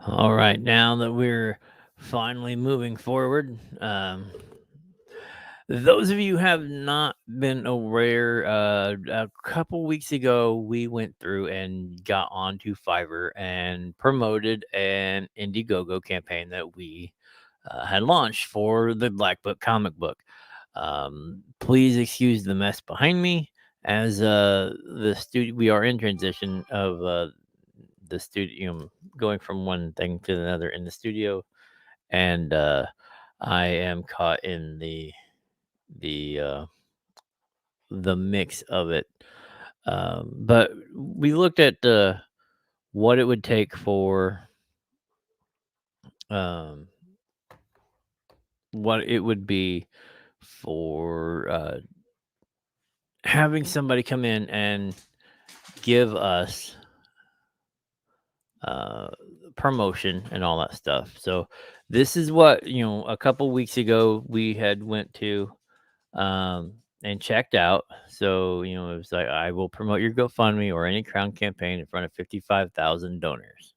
All right, now that we're finally moving forward, those of you who have not been aware, a couple weeks ago, we went through and got onto Fiverr and promoted an Indiegogo campaign that we had launched for the Black Book comic book. Please excuse the mess behind me as the studio we are in transition of the studio going from one thing to another in the studio, and I am caught in the uh, the mix of it. But we looked at what it would take for um, what it would be for having somebody come in and give us uh, promotion and all that stuff. So this is what a couple weeks ago we had went to and checked out. So it was like, I will promote your GoFundMe or any crown campaign in front of 55,000 donors.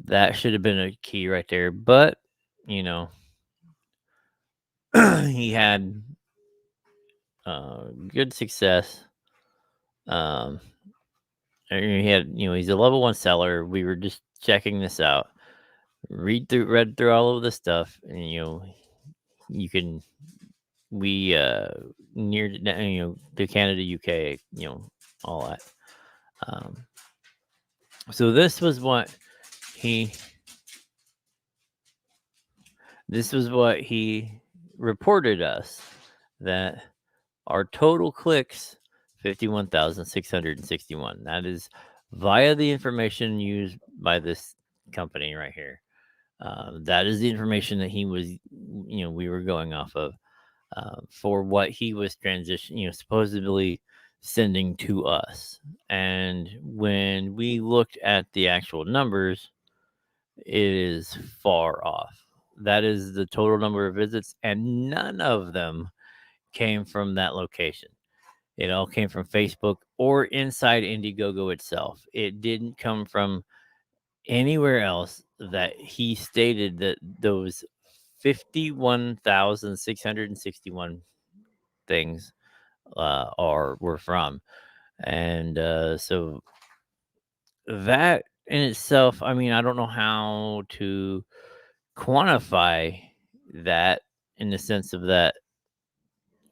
That should have been a key right there, but you know he had good success. Um, and he had, he's a level one seller. We were just checking this out, read through all of the stuff, and you can we near to Canada, UK, all that. Um, so he this was what he reported us, that our total clicks 51,661. That is via the information used by this company right here. That is the information that he was, we were going off of for what he was supposedly sending to us. And when we looked at the actual numbers, it is far off. That is the total number of visits, and none of them came from that location. It all came from Facebook or inside Indiegogo itself. It didn't come from anywhere else that he stated that those 51,661 things are were from. And so that in itself, I mean, I don't know how to quantify that, in the sense of that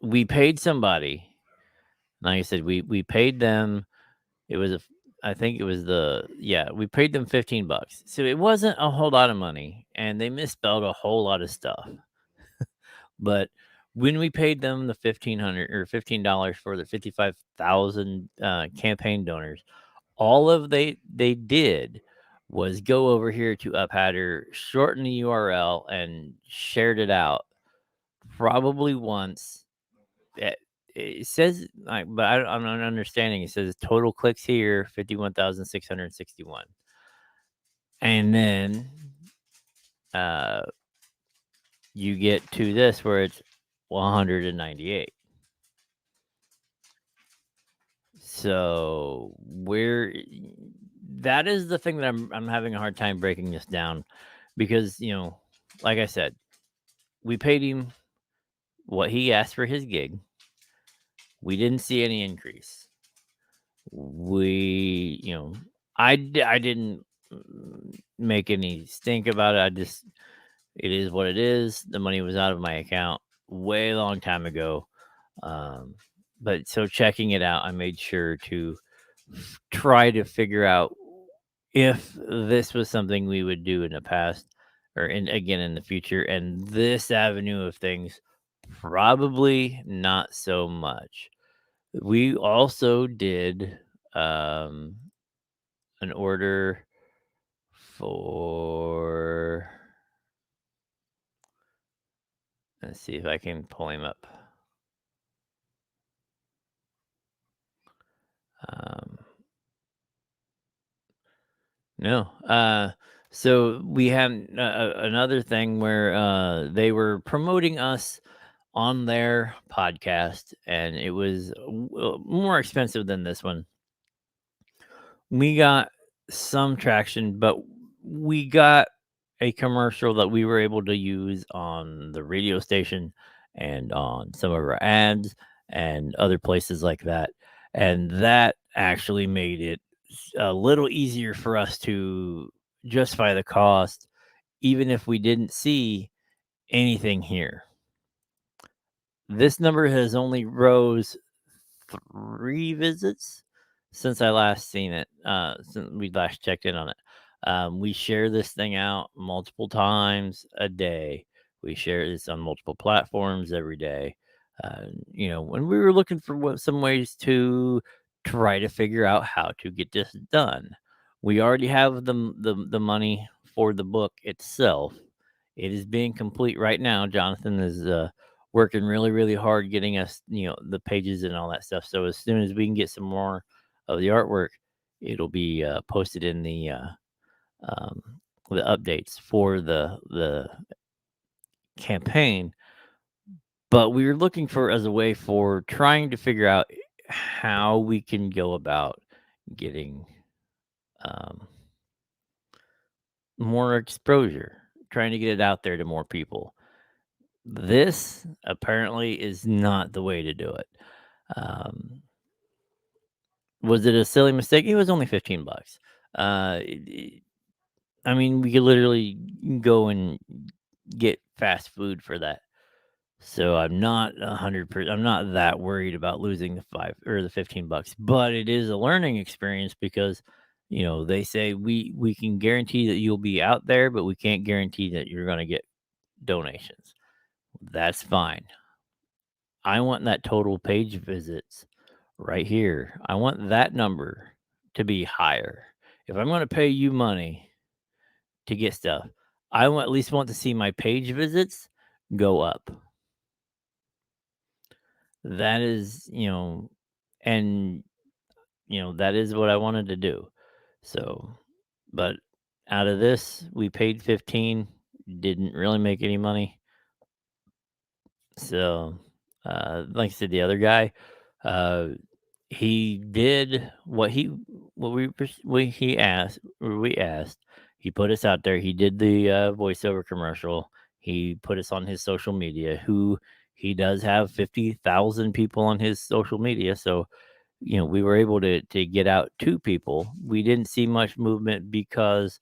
we paid somebody. Like I said, we paid them. It was I think it was we paid them $15. So it wasn't a whole lot of money, and they misspelled a whole lot of stuff. But when we paid them the 1,500 or $15 for the 55,000 campaign donors, all of they did was go over here to UpHatter, shorten the URL, and shared it out probably once. It, it says like, but I'm not understanding. It says total clicks here 51,661, and then uh, you get to this where it's 198. So that is the thing that I'm having a hard time breaking this down, because like I said, we paid him what he asked for his gig. We didn't see any increase. We I didn't make any stink about it. It is what it is. The money was out of my account way long time ago. Um, but so checking it out, I made sure to try to figure out if this was something we would do in the past, or again in the future. And this avenue of things, probably not so much. We also did an order for, let's see if I can pull him up. Um, no. So we had another thing where they were promoting us on their podcast, and it was more expensive than this one. We got some traction, but we got a commercial that we were able to use on the radio station and on some of our ads and other places like that. And that actually made it a little easier for us to justify the cost, even if we didn't see anything here. This number has only rose 3 visits since I last seen it, since we last checked in on it. We share this thing out multiple times a day. We share this on multiple platforms every day. When we were looking for some ways to try to figure out how to get this done, we already have the money for the book itself. It is being complete right now. Jonathan is working really, really hard getting us, the pages and all that stuff. So as soon as we can get some more of the artwork, it'll be posted in um, the updates for the campaign. But we were looking for as a way for trying to figure out how we can go about getting um, more exposure, trying to get it out there to more people. This apparently is not the way to do it. Um, Was it a silly mistake? It was only 15 bucks. I mean, we could literally go and get fast food for that. So I'm not 100%. I'm not that worried about losing the 5 or the 15 bucks, but it is a learning experience because, they say we can guarantee that you'll be out there, but we can't guarantee that you're going to get donations. That's fine. I want that total page visits right here. I want that number to be higher. If I'm going to pay you money to get stuff, at least want to see my page visits go up. That is, and that is what I wanted to do. So, but out of this, we paid 15, didn't really make any money. So, like I said, the other guy, uh, he did what he asked, or we asked. He put us out there. He did the voiceover commercial. He put us on his social media. Who he does have 50,000 people on his social media. So we were able to get out to people. We didn't see much movement because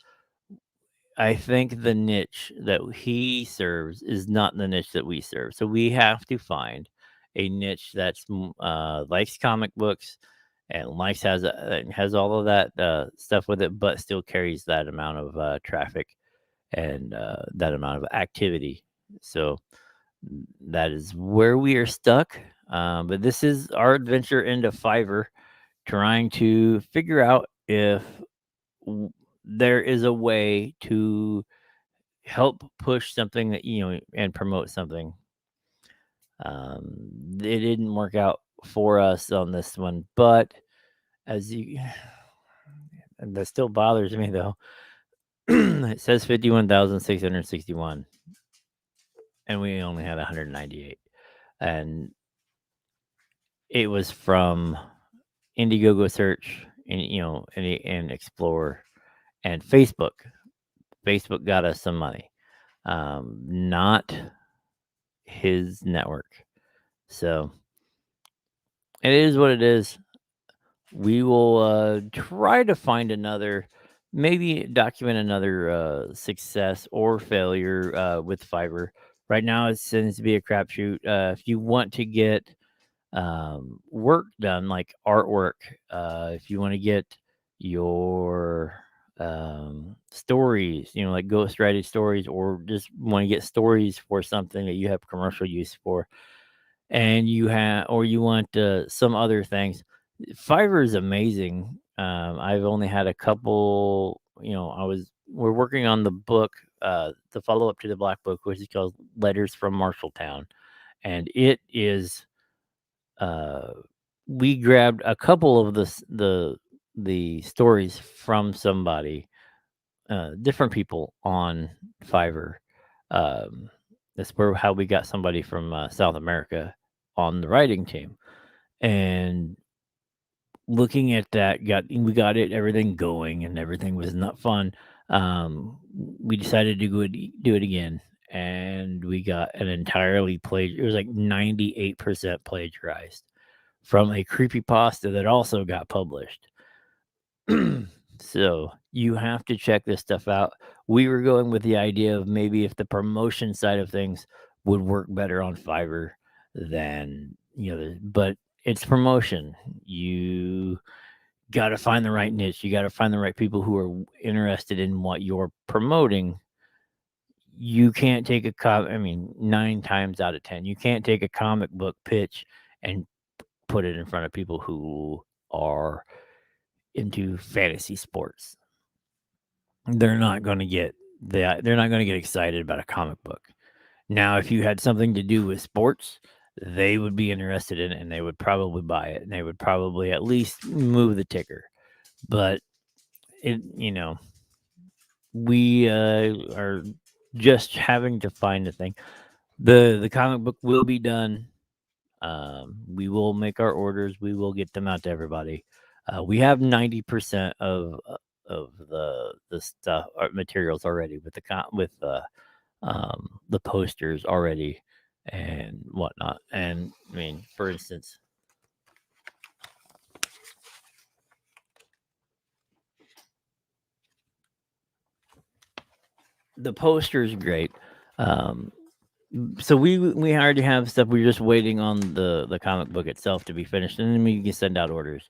I think the niche that he serves is not the niche that we serve. So we have to find a niche that's likes comic books and has all of that stuff with it, but still carries that amount of traffic and that amount of activity. So that is where we are stuck. But this is our adventure into Fiverr, trying to figure out if w- there is a way to help push something that and promote something. It didn't work out for us on this one, but as you and that still bothers me though. It says 51,661 and we only had 198, and it was from Indiegogo search and and Explore and Facebook got us some money, not his network. So it is what it is. We will try to find maybe document another success or failure with Fiverr. Right now, it seems to be a crapshoot. If you want to get work done, like artwork, if you want to get your stories, like ghostwriting stories, or just want to get stories for something that you have commercial use for, and you want some other things. Fiverr is amazing. I've only had a couple. We're working on the book, the follow up to the Black Book, which is called Letters from Marshalltown, and it is. Uh, we grabbed a couple of the stories from somebody, different people on Fiverr. Um, that's how we got somebody from South America on the writing team, and looking at that, we got everything going, and everything was not fun. We decided to do it again, and we got an entirely it was like 98% plagiarized from a creepypasta that also got published. So you have to check this stuff out. We were going with the idea of maybe if the promotion side of things would work better on Fiverr than, but it's promotion. You got to find the right niche. You got to find the right people who are interested in what you're promoting. You can't take I mean, 9 times out of 10, you can't take a comic book pitch and put it in front of people who are into fantasy sports. They're not going to get they're not going to get excited about a comic book. Now, if you had something to do with sports, they would be interested in it, and they would probably buy it, and they would probably at least move the ticker. But it, we are just having to find a thing. The comic book will be done. We will make our orders. We will get them out to everybody. We have 90% of the stuff materials already with the posters already and whatnot. And I mean, for instance, the poster is great. Um, so we already have stuff. We're just waiting on the comic book itself to be finished, and then we can send out orders.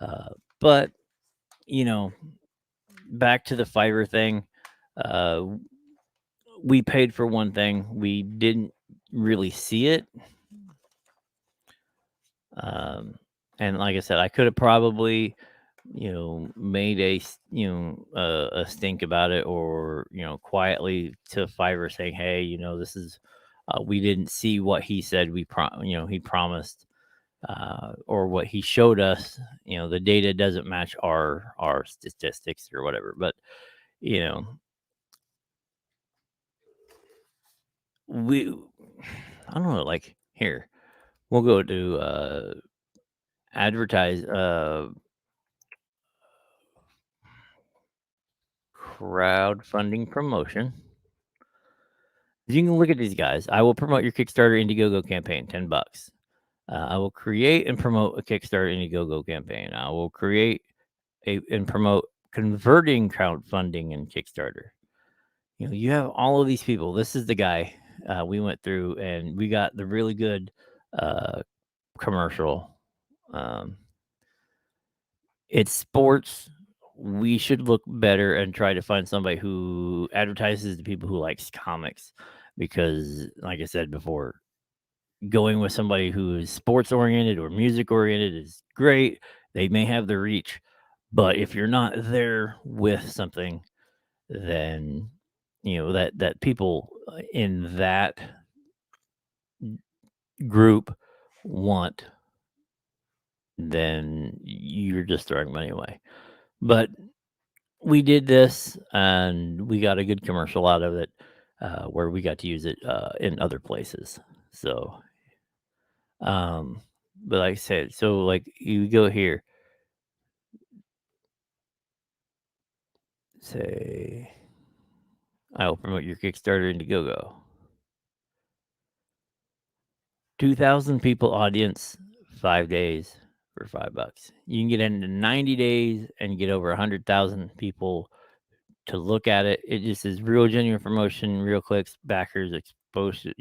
Uh, but you know, back to the Fiverr thing. Uh, we paid for one thing. We didn't really see it. Um, and like I said, I could have probably, made a stink about it, or quietly to Fiverr saying, "Hey, this is we didn't see what he said. He promised, or what he showed us. The data doesn't match our statistics or whatever." But you know, we I don't know. Like here, we'll go to advertise crowdfunding promotion. You can look at these guys. I will promote your Kickstarter Indiegogo campaign, $10. I will create and promote a Kickstarter Indiegogo campaign. I will create and promote converting crowdfunding and Kickstarter. You have all of these people. This is the guy we went through, and we got the really good commercial. Um, it's sports. We should look better and try to find somebody who advertises to people who likes comics, because, like I said before, going with somebody who is sports oriented or music oriented is great. They may have the reach, but if you're not there with something, then that people in that group want, then you're just throwing money away. But we did this, and we got a good commercial out of it, where we got to use it in other places. So, but like I said, so like you go here, say, I will promote your Kickstarter Indiegogo. 2,000 people audience, 5 days for $5. You can get into 90 days and get over 100,000 people to look at it. It just is real genuine promotion, real clicks, backers, exposure,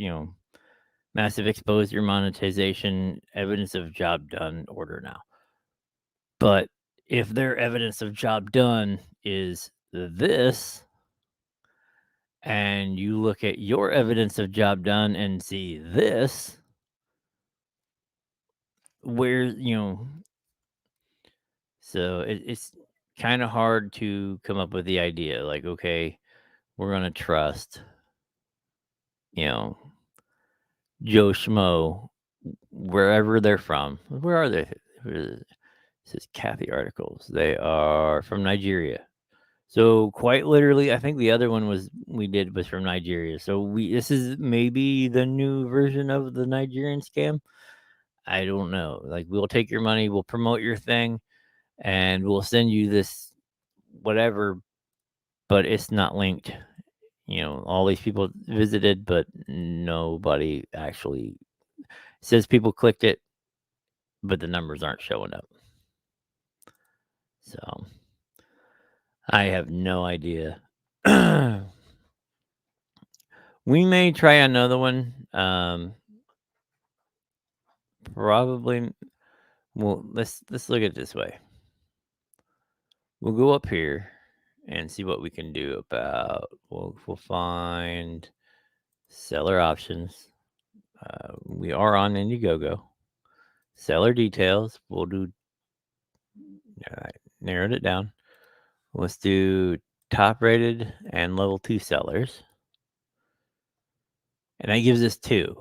massive exposure, monetization, evidence of job done, order now. But if their evidence of job done is this, and you look at your evidence of job done and see this, where, so it's kind of hard to come up with the idea. Like, okay, we're going to trust, you know, Joe Schmo, wherever they're from. Where are they? This is Kathy articles. They are from Nigeria. So quite literally, I think the other one was from Nigeria. So this is maybe the new version of the Nigerian scam. I don't know. Like, we'll take your money, we'll promote your thing. and we'll send you this whatever, but it's not linked. All these people visited, but nobody actually says people clicked it, but the numbers aren't showing up. So I have no idea. We may try another one. Probably. Well, let's look at it this way. We'll go up here and see what we can do about. We'll find seller options. We are on Indiegogo. Seller details. We'll do. All right, narrowed it down. Let's do top rated and level 2 sellers. And that gives us 2.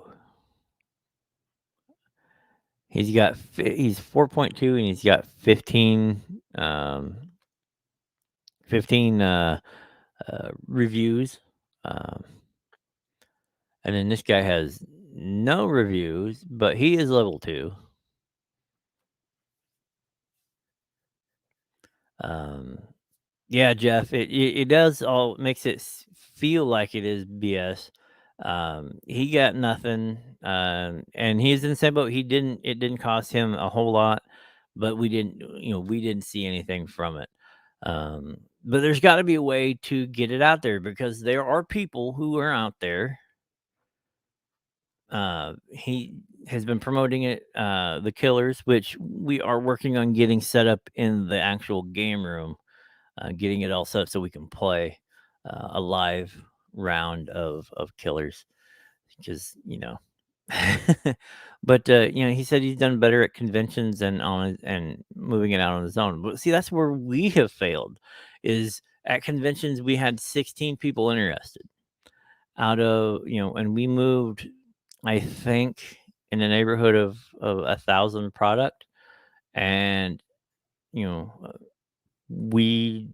He's 4.2 and he's got 15 reviews. Um, and then this guy has no reviews, but he is level 2. Um, yeah, Jeff, it does all makes it feel like it is BS. He got nothing, and he's in the same boat. It didn't cost him a whole lot, but we didn't see anything from it. But there's got to be a way to get it out there because there are people who are out there. He has been promoting it, the Killers, which we are working on getting set up in the actual game room, getting it all set up so we can play a live round of Killers because but he said he's done better at conventions and moving it out on his own. But see, that's where we have failed. Is at conventions we had 16 people interested out of and we moved, I think, in the neighborhood of 1,000 product, and you know we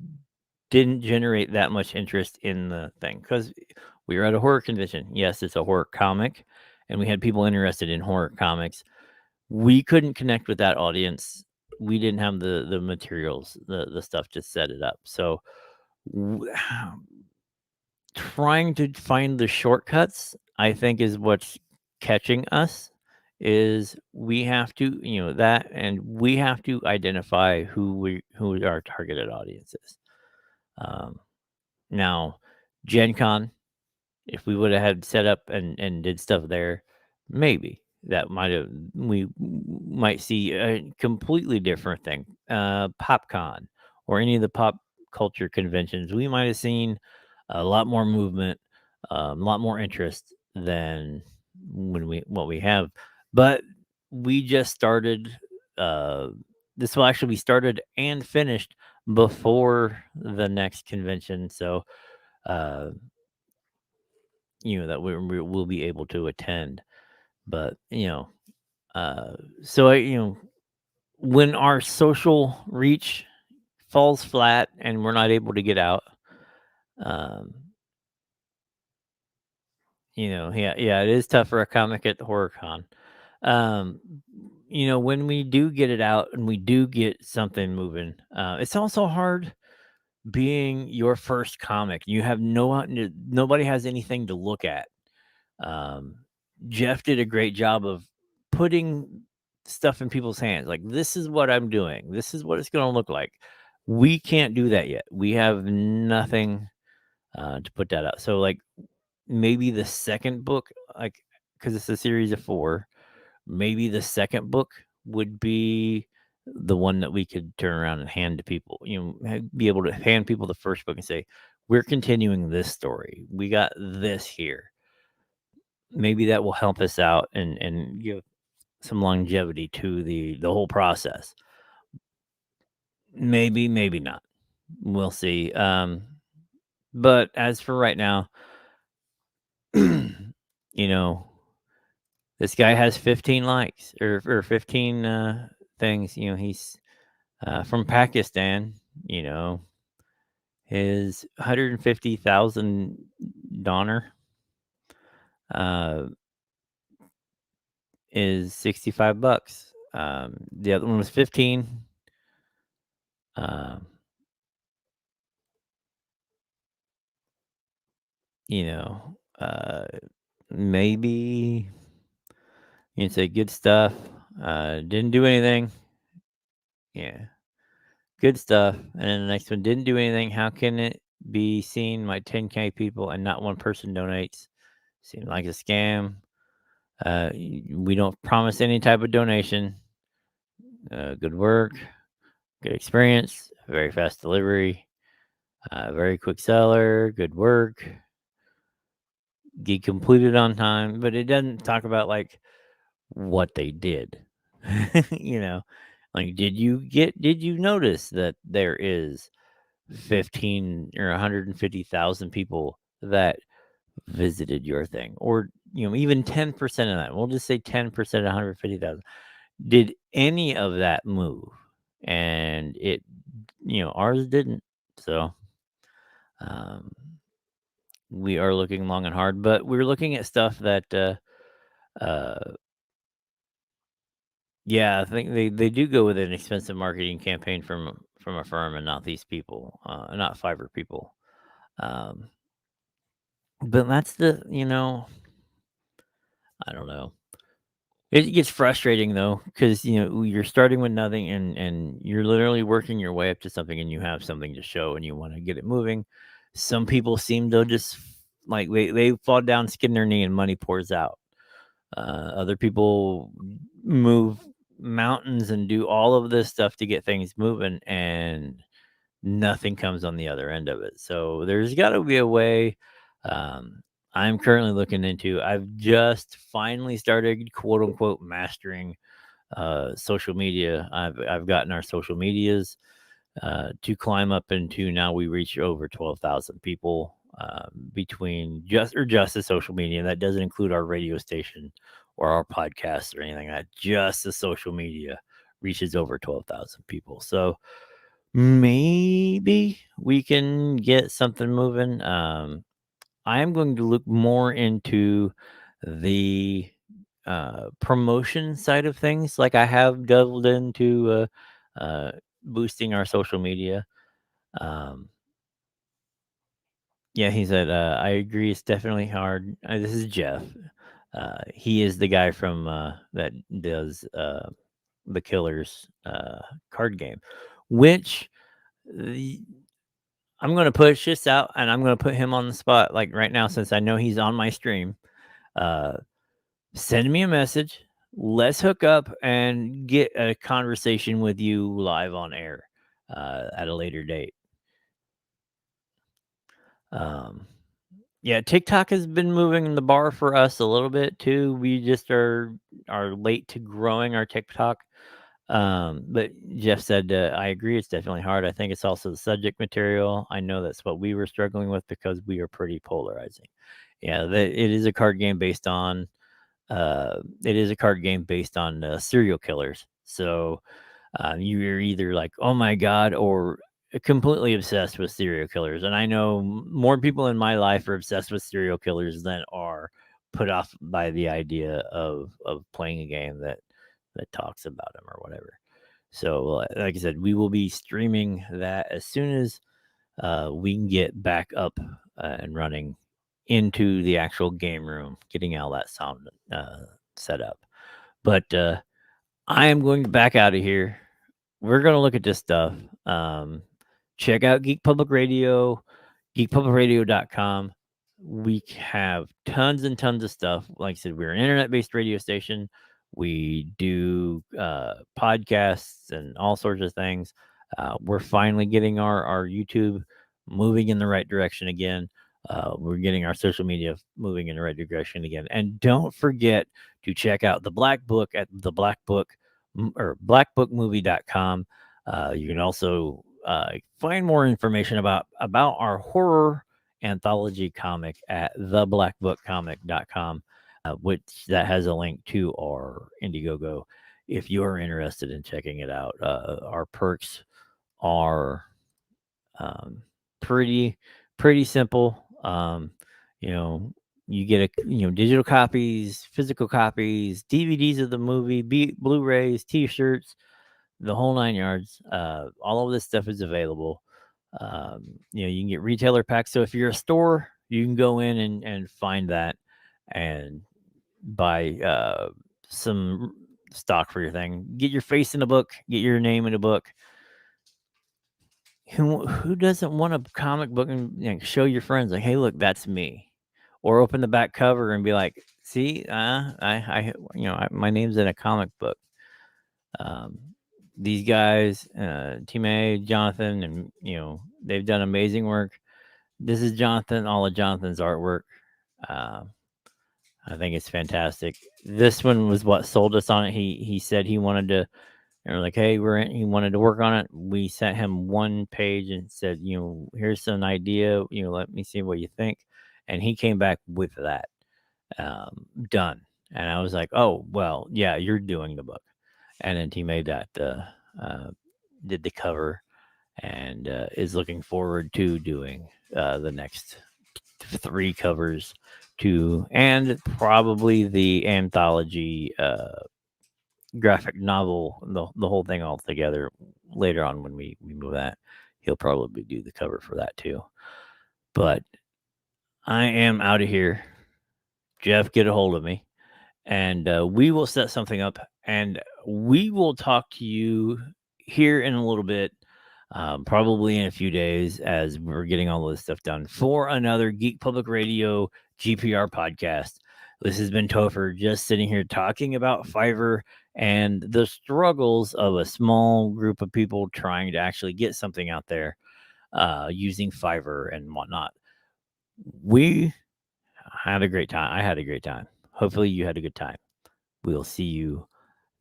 didn't generate that much interest in the thing because we were at a horror convention. Yes, it's a horror comic, and we had people interested in horror comics. We couldn't connect with that audience. We didn't have the materials, the stuff to set it up. So, w- trying to find the shortcuts, I think, is what's catching us. Is we have to, that, and we have to identify who our targeted audience is. Um, Now, Gen Con, if we would have had set up and did stuff there, maybe that might see a completely different thing. PopCon or any of the pop culture conventions, we might have seen a lot more movement, a lot more interest than what we have. But we just started. Uh, this will actually be started and finished before the next convention, so uh, that we'll be able to attend. But uh, so when our social reach falls flat and we're not able to get out, um, yeah, it is tough for a comic at the HorrorCon. Um, when we do get it out and we do get something moving, it's also hard being your first comic. You have nobody has anything to look at. Um, Jeff did a great job of putting stuff in people's hands. Like, this is what I'm doing. This is what it's going to look like. We can't do that yet. We have nothing to put that out. So, like, maybe the second book, like, because it's a series of 4, maybe the second book would be the one that we could turn around and hand to people. Be able to hand people the first book and say, "We're continuing this story. We got this here." Maybe that will help us out and give some longevity to the whole process. Maybe not. We'll see. But as for right now, you know, this guy has 15 likes or 15 things. He's from Pakistan. You know, his 150,000 donor uh, is $65. The other one was 15. Um, you know, maybe you can say good stuff. Didn't do anything. Yeah, good stuff. And then the next one didn't do anything. How can it be seen my 10K people and not one person donates? Seems like a scam. We don't promise any type of donation. Good work, good experience, very fast delivery, very quick seller, good work, get completed on time. But it doesn't talk about like what they did. you know, like did you notice that there is 15 or 150,000 people that visited your thing, or even 10% of that? We'll just say 10% of 150,000. Did any of that move? And ours didn't. So, um, we are looking long and hard, but we're looking at stuff that, uh, yeah, I think they do go with an expensive marketing campaign from a firm and not these people, not Fiverr people. Um, but that's I don't know. It gets frustrating though, because you're starting with nothing, and you're literally working your way up to something, and you have something to show, and you want to get it moving. Some people seem to just like they fall down, skin their knee, and money pours out. Other people move mountains and do all of this stuff to get things moving, and nothing comes on the other end of it. So there's got to be a way. Um, I'm currently looking into. I've just finally started quote unquote mastering social media. I've gotten our social medias to climb up into. Now we reach over 12,000 people between just the social media. That doesn't include our radio station or our podcasts or anything like that. Just the social media reaches over 12,000 people. So maybe we can get something moving. I'm going to look more into the promotion side of things. Like I have delved into boosting our social media. Um, yeah, he said, I agree. It's definitely hard. This is Jeff. He is the guy from that does the Killers card game, which I'm gonna push this out, and I'm gonna put him on the spot, like, right now, since I know he's on my stream. Uh, Send me a message. Let's hook up and get a conversation with you live on air, at a later date. Um, yeah, TikTok has been moving the bar for us a little bit too. We just are late to growing our TikTok. But Jeff said, I agree. It's definitely hard. I think it's also the subject material. I know that's what we were struggling with because we are pretty polarizing. Yeah, it is a card game based on, serial killers. So you're either like, oh my God, or completely obsessed with serial killers. And I know more people in my life are obsessed with serial killers than are put off by the idea of playing a game that talks about them or whatever. So, like I said, we will be streaming that as soon as we can get back up and running into the actual game room, getting all that sound set up. But I am going back out of here. We're going to look at this stuff. Check out Geek Public Radio, geekpublicradio.com. We have tons and tons of stuff. Like I said, we're an internet-based radio station. We do podcasts and all sorts of things. We're finally getting our YouTube moving in the right direction again. We're getting our social media moving in the right direction again. And don't forget to check out the Black Book at the Black Book or blackbookmovie.com. You can also find more information about our horror anthology comic at theblackbookcomic.com, which that has a link to our Indiegogo if you're interested in checking it out. Our perks are um, pretty pretty simple. You know, you get digital copies, physical copies, DVDs of the movie, Blu-rays, T-shirts, the whole 9 yards. All of this stuff is available. You can get retailer packs. So if you're a store, you can go in and find that and buy some stock for your thing. Get your face in a book. Get your name in a book. Who doesn't want a comic book and show your friends like, hey, look, that's me, or open the back cover and be like, see, my name's in a comic book. Um, these guys, Team A, Jonathan, and they've done amazing work. This is Jonathan, all of Jonathan's artwork. Um, I think it's fantastic. This one was what sold us on it. He said he wanted to, and we're like, hey, he wanted to work on it. We sent him one page and said, here's an idea. Let me see what you think. And he came back with that done. And I was like, oh, well, yeah, you're doing the book. And then he made that, did the cover, and is looking forward to doing the next 3 covers too, and probably the anthology graphic novel, the whole thing all together later on when we move that. He'll probably do the cover for that too. But I am out of here. Jeff, get a hold of me, and we will set something up, and we will talk to you here in a little bit, probably in a few days, as we're getting all this stuff done for another Geek Public Radio GPR podcast. This has been Topher, just sitting here talking about Fiverr and the struggles of a small group of people trying to actually get something out there using Fiverr and whatnot. We had a great time. I had a great time. Hopefully, you had a good time. We'll see you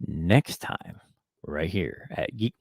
next time right here at Geek